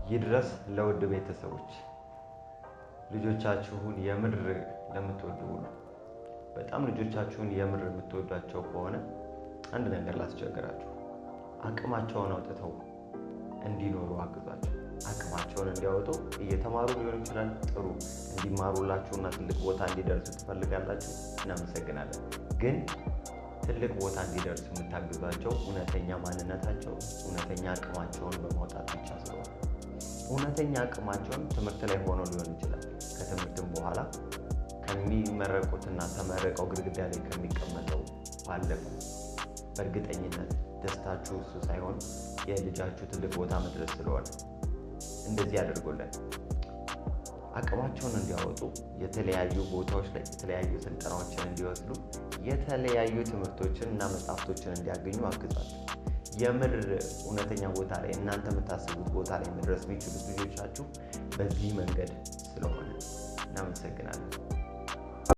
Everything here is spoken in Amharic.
ይድረስ ለውድ ቤተሰቦች ልጆቻችሁን የምር ለምትወዱ ሁሉ በጣም ልጆቻችሁን የምር የምትወዷቸው ከሆነ አንድ ነገር ላስቸግራችሁ። አቅማቸውን አውጥተው እንዲኖሩ አግዟቸው። አቅማቸውን እንዲያወጡ እየተማሩ ሊሆን ይችላል። ጥሩ እንዲማሩላችሁና ትልቅ ቦታ እንዲደርሱ ትፈልጋላችሁ። እናመሰግናለን። ግን ትልቅ ቦታ እንዲደርሱ የምታግዟቸው እውነተኛ ማንነታቸው፣ እውነተኛ አቅማቸውን በማውጣት ብቻ ስለሆነ እውነተኛ አቅማቸውን ትምህርት ላይ ሆኖ ሊሆን ይችላል። ከትምህርትም በኋላ ከሚመረቁትና ተመረቀው ግድግዳ ላይ ከሚቀመጠው ባለፈ በእርግጠኝነት ደስታችሁ እሱ ሳይሆን የልጃችሁ ትልቅ ቦታ መድረስ ስለሆነ እንደዚህ አድርጎልን አቅማቸውን እንዲያወጡ የተለያዩ ቦታዎች ላይ የተለያዩ ስልጠናዎችን እንዲወስዱ የተለያዩ ትምህርቶችን እና መጽሐፍቶችን እንዲያገኙ አግዟቸው። የምር እውነተኛ ቦታ ላይ እናንተ የምታስቡት ቦታ ላይ መድረስ የሚችሉት ልጆቻችሁ በዚህ መንገድ ስለሆነ እናመሰግናለን።